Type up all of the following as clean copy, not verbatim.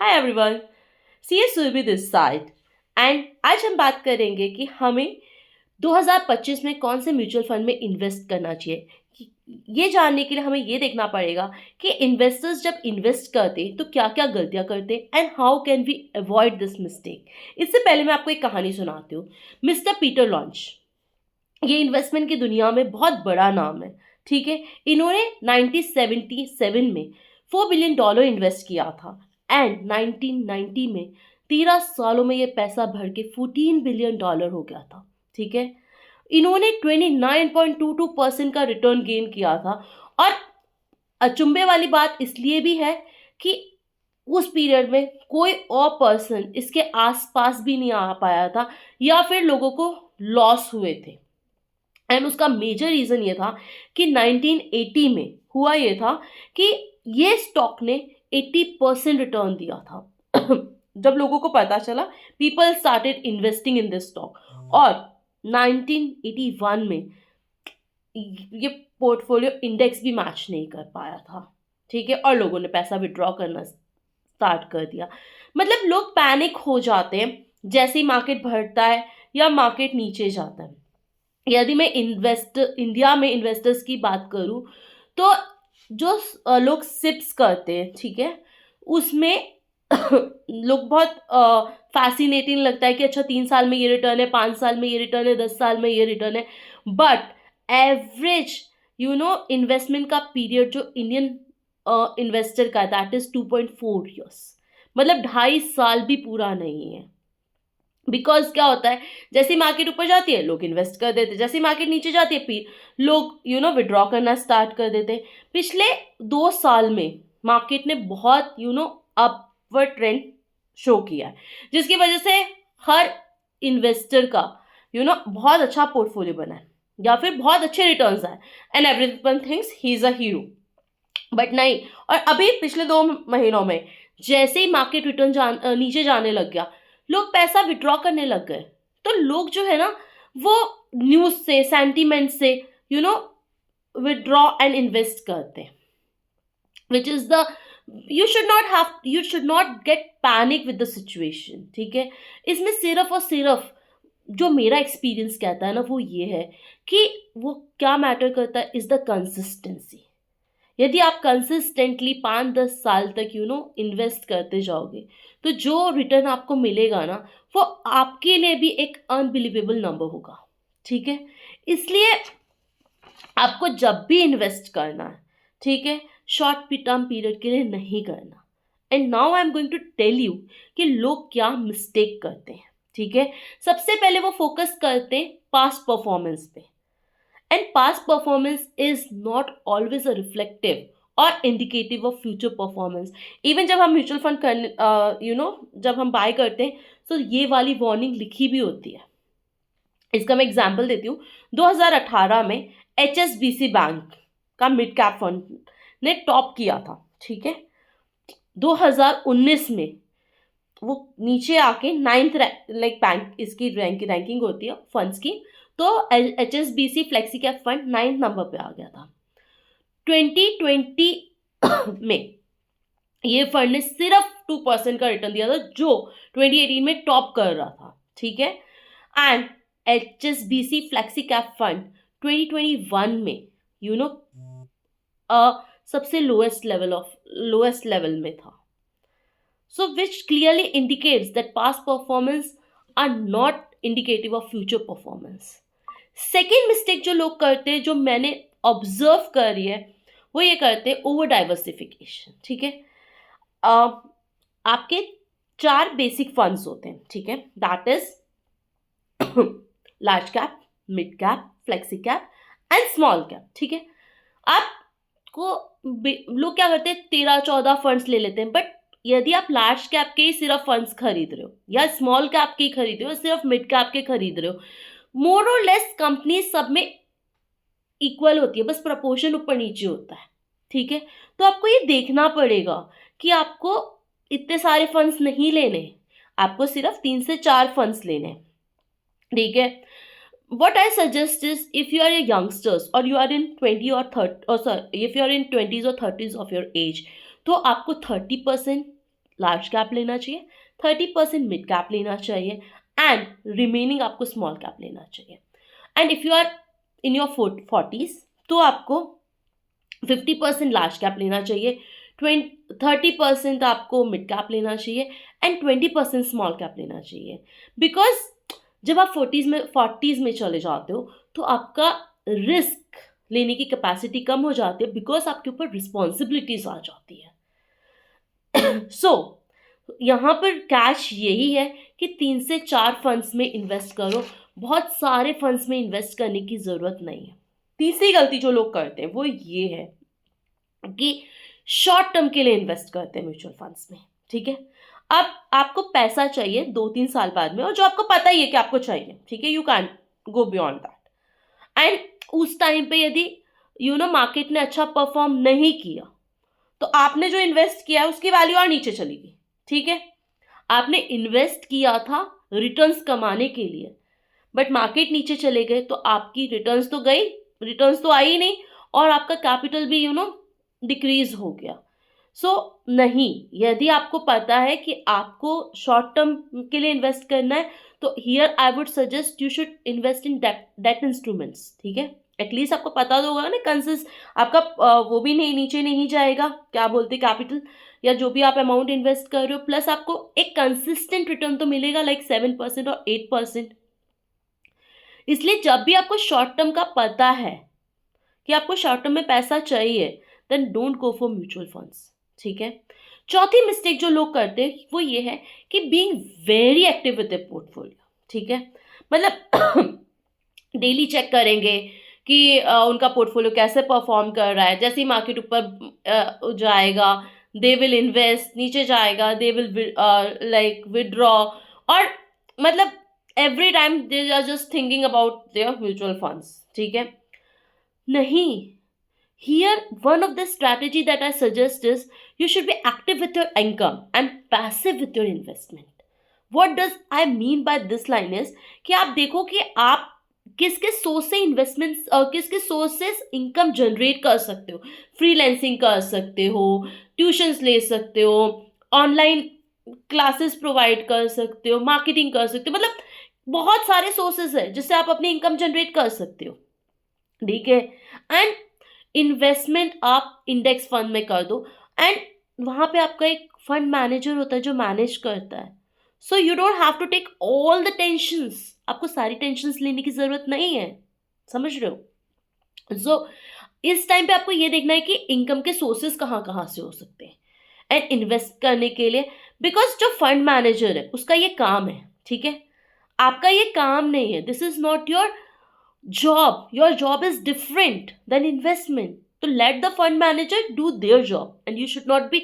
Hi everyone, C S Surabhi this side. And आज हम बात करेंगे कि हमें 2025 में कौन से म्यूचुअल फंड में इन्वेस्ट करना चाहिए। ये जानने के लिए हमें ये देखना पड़ेगा कि इन्वेस्टर्स जब इन्वेस्ट करते तो क्या क्या गलतियां करते and how can we avoid this mistake. इससे पहले मैं आपको एक कहानी सुनाती हूँ। मिस्टर पीटर लॉन्च, ये इन्वेस्टमेंट की दुनिया में बहुत बड़ा नाम है। ठीक है, इन्होंने 1977 में $4 बिलियन इन्वेस्ट किया था एंड 1990 में 13 सालों में ये पैसा भर के $14 बिलियन हो गया था। ठीक है, इन्होंने 29.22% का रिटर्न गेन किया था। और अचंभे वाली बात इसलिए भी है कि उस पीरियड में कोई और पर्सन इसके आसपास भी नहीं आ पाया था या फिर लोगों को लॉस हुए थे। एंड उसका मेजर रीज़न ये था कि 1980 में हुआ ये था कि ये स्टॉक ने 80% रिटर्न दिया था। जब लोगों को पता चला, people started investing in this stock. और 1981 में ये पोर्टफोलियो इंडेक्स भी मैच नहीं कर पाया था। ठीक है, और लोगों ने पैसा विड्रॉ करना स्टार्ट कर दिया। मतलब लोग पैनिक हो जाते हैं जैसे ही मार्केट बढ़ता है या मार्केट नीचे जाता है। यदि मैं इंडिया में इन्वेस्टर्स की बात करूं तो जो लोग सिप्स करते हैं, ठीक है, उसमें लोग बहुत फैसिनेटिंग लगता है कि अच्छा 3 साल में ये रिटर्न है, 5 साल में ये रिटर्न है, 10 साल में ये रिटर्न है। बट एवरेज इन्वेस्टमेंट का पीरियड जो इंडियन इन्वेस्टर का, दैट इज 2.4 ईयर्स। मतलब 2.5 साल भी पूरा नहीं है। बिकॉज क्या होता है, जैसे मार्केट ऊपर जाती है लोग इन्वेस्ट कर देते, जैसे मार्केट नीचे जाती है फिर लोग विड्रॉ करना स्टार्ट कर देते। पिछले 2 साल में मार्केट ने बहुत अपवर्ड ट्रेंड शो किया है, जिसकी वजह से हर इन्वेस्टर का बहुत अच्छा पोर्टफोलियो बना है या फिर बहुत अच्छे रिटर्न्स आए and everyone thinks he is a hero. But नहीं। और अभी पिछले 2 महीनों में जैसे ही मार्केट रिटर्न नीचे जाने लग गया, लोग पैसा विड्रॉ करने लग गए। तो लोग जो है ना, वो न्यूज से, सेंटीमेंट से विड्रॉ एंड इन्वेस्ट करते हैं, which is the you should not get panic with the situation. ठीक है, इसमें सिर्फ और सिर्फ जो मेरा एक्सपीरियंस कहता है ना, वो ये है कि वो क्या मैटर करता है इज द कंसिस्टेंसी। यदि आप कंसिस्टेंटली 5-10 साल तक इन्वेस्ट करते जाओगे तो जो रिटर्न आपको मिलेगा ना, वो आपके लिए भी एक अनबिलीवेबल नंबर होगा। ठीक है, इसलिए आपको जब भी इन्वेस्ट करना है, ठीक है, शॉर्ट टर्म पीरियड के लिए नहीं करना। And now I am going to tell you कि लोग क्या मिस्टेक करते हैं। ठीक है, सबसे पहले वो फोकस करते हैं पास्ट परफॉर्मेंस पे। And past performance is not always a reflective or indicative of future performance. Even जब हम म्यूचुअल फंड जब हम बाय करते हैं तो ये वाली वार्निंग लिखी भी होती है। इसका मैं एग्जांपल देती हूँ। 2018 में HSBC बैंक का मिड कैप फंड ने टॉप किया था। ठीक है, 2019 में वो नीचे आके 9th बैंक, इसकी रैंकिंग होती है फंड्स की, तो HSBC flexi cap fund 9th number पे आ गया था। 2020 में ये फंड ने सिर्फ 2% का रिटर्न दिया था, जो 2018 में टॉप कर रहा था। ठीक है, and HSBC flexi cap fund 2021 में सबसे लोएस्ट लेवल में था। So which clearly indicates that past performance are not indicative of future performance. Second mistake जो लोग करते हैं, जो मैंने ऑब्जर्व करी है, वो ये करते हैं ओवर डाइवर्सिफिकेशन। ठीक है, आपके 4 बेसिक फंड्स होते हैं। ठीक है, that is large cap, mid cap, flexi cap and small cap. ठीक है, आपको लोग क्या करते हैं, 13-14 फंड्स ले लेते हैं। बट यदि आप लार्ज कैप के ही सिर्फ फंड्स खरीद रहे हो या स्मॉल कैप के खरीद रहे हो, सिर्फ मिड कैप के खरीद रहे हो, मोर और लेस कंपनी सब में इक्वल होती है, बस प्रपोर्शन ऊपर नीचे होता है। ठीक है, तो आपको ये देखना पड़ेगा कि आपको इतने सारे फंड्स नहीं लेने, आपको सिर्फ 3 से 4 फंड्स लेने। ठीक है, what I suggest is, if you are a youngsters or you are in 20 or 30, or sorry, if you are in 20s or 30s of your age, तो आपको 30% लार्ज कैप लेना चाहिए, 30% मिड कैप लेना चाहिए and remaining आपको small cap लेना चाहिए। And if you are in your 40s तो आपको 50% लार्ज कैप लेना चाहिए, 30% आपको मिड कैप लेना चाहिए एंड 20% स्मॉल कैप लेना चाहिए। बिकॉज जब आप 40s में चले जाते हो तो आपका रिस्क लेने की कैपेसिटी कम हो जाती है, बिकॉज आपके ऊपर रिस्पॉन्सिबिलिटीज आ जाती है। सो यहाँ पर कैच यही है कि 3 से 4 फंड्स में इन्वेस्ट करो, बहुत सारे फंड्स में इन्वेस्ट करने की ज़रूरत नहीं है। तीसरी गलती जो लोग करते हैं वो ये है कि शॉर्ट टर्म के लिए इन्वेस्ट करते हैं म्यूचुअल फंड्स में, ठीक है। अब आपको पैसा चाहिए 2-3 साल बाद में, और जो आपको पता ही है कि आपको चाहिए, ठीक है, you can go beyond that. And उस टाइम पे यदि मार्केट ने अच्छा परफॉर्म नहीं किया तो आपने जो इन्वेस्ट किया है उसकी वैल्यू और नीचे चली गई, ठीक है। आपने इन्वेस्ट किया था रिटर्न्स कमाने के लिए, बट मार्केट नीचे चले गए तो आपकी रिटर्न्स तो गई, रिटर्न्स तो आई नहीं, और आपका कैपिटल भी डिक्रीज हो गया। सो नहीं, यदि आपको पता है कि आपको शॉर्ट टर्म के लिए इन्वेस्ट करना है तो here I would suggest you should invest in debt instruments, ठीक है। एटलीस्ट आपको पता तो होगा ना, कंसिस्ट आपका वो भी नहीं नीचे नहीं जाएगा, क्या बोलते कैपिटल या जो भी आप अमाउंट इन्वेस्ट कर रहे हो, प्लस आपको एक कंसिस्टेंट रिटर्न तो मिलेगा लाइक 7% और 8%। इसलिए जब भी आपको शॉर्ट टर्म का पता है कि आपको शॉर्ट टर्म में पैसा चाहिए, then don't go for mutual funds, ठीक है। चौथी मिस्टेक जो लोग करते हैं वो ये है कि being very active with A portfolio, ठीक है। मतलब डेली चेक करेंगे कि उनका पोर्टफोलियो कैसे परफॉर्म कर रहा है। जैसे ही मार्केट ऊपर जाएगा दे विल इन्वेस्ट, नीचे जाएगा दे विल लाइक विदड्रॉ, और मतलब every time they are just thinking about their mutual funds, ठीक है। नहीं, here one of the strategy that I suggest is you should be active with your income and passive with your investment. What does I mean by this line is कि आप देखो कि आप किस किस सोर्स से इन्वेस्टमेंट्स किस किस सोर्स से इनकम जनरेट कर सकते हो। फ्रीलैंसिंग कर सकते हो, ट्यूशन्स ले सकते हो, ऑनलाइन क्लासेस प्रोवाइड कर सकते हो, मार्केटिंग कर सकते हो, मतलब बहुत सारे सोर्सेज है जिससे आप अपनी इनकम जनरेट कर सकते हो, ठीक है। एंड इन्वेस्टमेंट आप इंडेक्स फंड में कर दो, एंड वहाँ पे आपका एक फंड मैनेजर होता है जो मैनेज करता है। So you don't have to take all the tensions, आपको सारी टेंशंस लेने की ज़रूरत नहीं है, समझ रहे हो। सो इस टाइम पे आपको ये देखना है कि इनकम के सोर्सेज कहाँ कहाँ से हो सकते हैं एंड इन्वेस्ट करने के लिए, बिकॉज जो फंड मैनेजर है उसका ये काम है, ठीक है, आपका ये काम नहीं है। This is not your job, your job is different than investment, so let the fund manager do their job and you should not be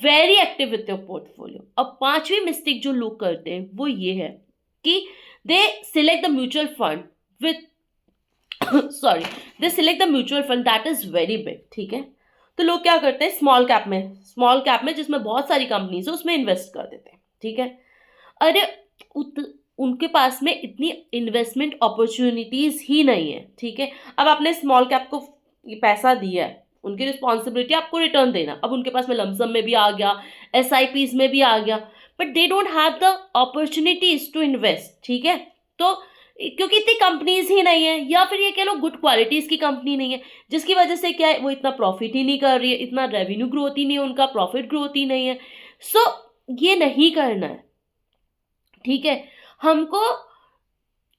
very active with your portfolio. अब पांचवी मिस्टेक जो लोग करते हैं वो ये है कि they select the mutual fund with sorry, they select the mutual fund that is very big, ठीक है। तो लोग क्या करते हैं, स्मॉल कैप में जिसमें बहुत सारी कंपनीज है उसमें इन्वेस्ट कर देते हैं, ठीक है। अरे उनके पास में इतनी इन्वेस्टमेंट अपॉर्चुनिटीज़ ही नहीं है, ठीक है। अब आपने स्मॉल कैप को पैसा दिया है, उनकी रिस्पॉन्सिबिलिटी आपको रिटर्न देना। अब उनके पास में लमसम में भी आ गया, SIPs में भी आ गया, but they don't have the opportunities to invest, ठीक है। तो क्योंकि इतनी कंपनीज ही नहीं है, या फिर ये कह लो गुड क्वालिटीज़ की कंपनी नहीं है, जिसकी वजह से क्या है वो इतना प्रॉफिट ही नहीं कर रही है, इतना रेवेन्यू ग्रोथ ही नहीं है, उनका प्रॉफिट ग्रोथ ही नहीं है। सो ये नहीं करना है, ठीक है। हमको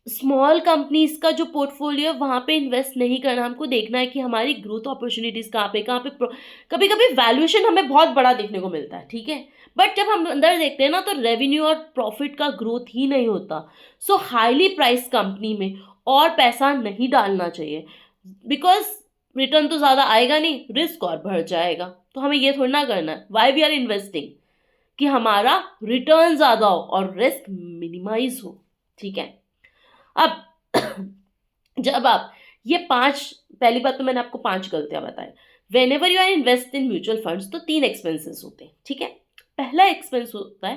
स्मॉल कंपनीज का जो पोर्टफोलियो है वहाँ पे इन्वेस्ट नहीं करना, हमको देखना है कि हमारी ग्रोथ अपॉर्चुनिटीज़ कहाँ पे कभी कभी वैल्यूएशन हमें बहुत बड़ा देखने को मिलता है, ठीक है, बट जब हम अंदर देखते हैं ना तो रेवेन्यू और प्रॉफिट का ग्रोथ ही नहीं होता। सो हाईली प्राइस कंपनी में और पैसा नहीं डालना चाहिए, बिकॉज रिटर्न तो ज़्यादा आएगा नहीं, रिस्क और बढ़ जाएगा। तो हमें ये थोड़ा ना करना है, वाई वी आर इन्वेस्टिंग, कि हमारा रिटर्न ज़्यादा हो और रिस्क मिनिमाइज हो, ठीक है। अब जब आप ये पहली बात तो मैंने आपको 5 गलतियां बताई। Whenever you are invest in mutual funds तो 3 एक्सपेंसेस होते हैं, ठीक है। पहला एक्सपेंस होता है,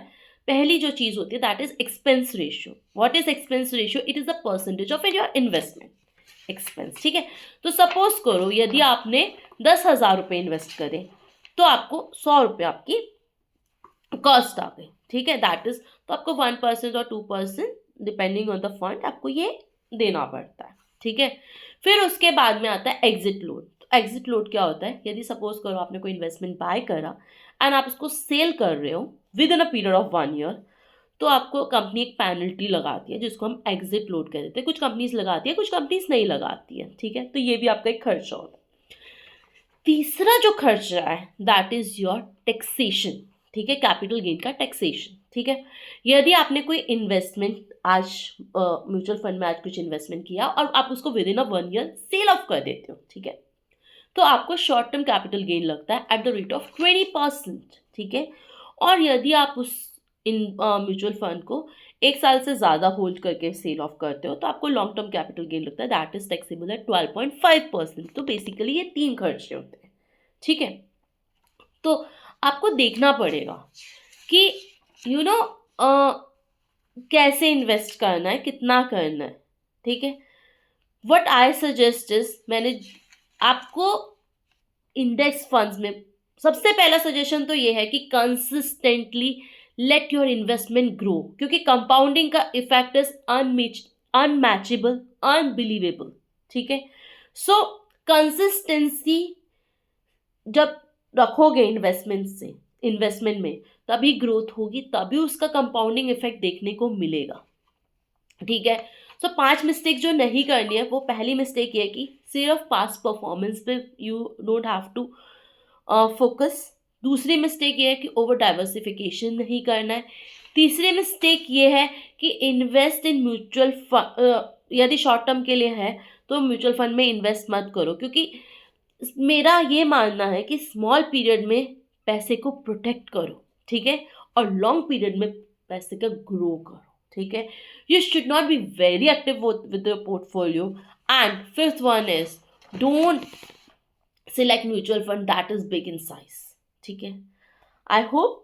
पहली जो चीज़ होती है that is expense ratio. What is expense ratio? It is the percentage of your investment expense, ठीक है। तो सपोज करो यदि आपने 10,000 रुपये इन्वेस्ट करें तो आपको 100 रुपये आपकी कॉस्ट आ गई, ठीक है, दैट इज, तो आपको 1% और 2% डिपेंडिंग ऑन द फंड आपको ये देना पड़ता है, ठीक है। फिर उसके बाद में आता है एग्जिट लोड। तो एग्जिट लोड क्या होता है, यदि सपोज करो आपने कोई इन्वेस्टमेंट बाय करा एंड आप उसको सेल कर रहे हो with in a period of 1 year, तो आपको कंपनी एक पेनल्टी लगाती है जिसको हम एग्जिट लोड कह देते हैं। कुछ कंपनीज लगाती है, कुछ कंपनीज नहीं लगाती है, ठीक है, तो ये भी आपका एक खर्चा होता है। तीसरा जो खर्चा है दैट इज योर टैक्सेशन, ठीक है, कैपिटल गेन का टैक्सेशन, ठीक है। यदि आपने कोई इन्वेस्टमेंट आज म्यूचुअल फंड में आज कुछ इन्वेस्टमेंट किया और आप उसको with in a 1 year cell of कर देते हो, ठीक है, तो आपको शॉर्ट टर्म कैपिटल गेन लगता है एट द रेट ऑफ 20%, ठीक है। और यदि आप उस इन म्यूचुअल फंड को 1 साल से ज़्यादा होल्ड करके सेल ऑफ करते हो तो आपको लॉन्ग टर्म कैपिटल गेन लगता है, दैट इज टैक्सेबल एट 12.5%। तो बेसिकली ये 3 खर्चे होते हैं, ठीक है। तो आपको देखना पड़ेगा कि यू नो कैसे इन्वेस्ट करना है, कितना करना है, ठीक है। व्हाट आई सजेस्ट इज, मैंने आपको इंडेक्स फंड्स में सबसे पहला सजेशन तो ये है कि consistently let your investment grow, क्योंकि कंपाउंडिंग का इफेक्ट इज अनमैचेबल, अनबिलीवेबल, ठीक है। सो कंसिस्टेंसी जब रखोगे इन्वेस्टमेंट में तभी ग्रोथ होगी, तभी उसका कंपाउंडिंग इफेक्ट देखने को मिलेगा, ठीक है। सो 5 मिस्टेक जो नहीं करनी है, वो पहली मिस्टेक ये है कि सिर्फ पास्ट परफॉर्मेंस पे you don't have to focus. दूसरी मिस्टेक ये है कि ओवर डाइवर्सिफिकेशन नहीं करना है। तीसरी मिस्टेक ये है कि इन्वेस्ट इन म्यूचुअल फंड, यदि शॉर्ट टर्म के लिए है तो म्यूचुअल फंड में इन्वेस्ट मत करो, क्योंकि मेरा ये मानना है कि स्मॉल पीरियड में पैसे को प्रोटेक्ट करो, ठीक है, और लॉन्ग पीरियड में पैसे का ग्रो करो, ठीक है। You should not be very active with your portfolio. And fifth one is don't select mutual fund that is big in size, ठीक है। आई होप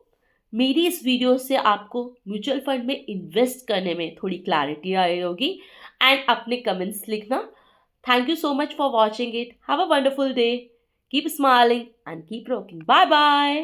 मेरी इस वीडियो से आपको म्यूचुअल फंड में इन्वेस्ट करने में थोड़ी क्लैरिटी आई होगी। एंड अपने कमेंट्स लिखना। Thank you so much for watching it. Have a wonderful day. Keep smiling and keep rocking. Bye bye.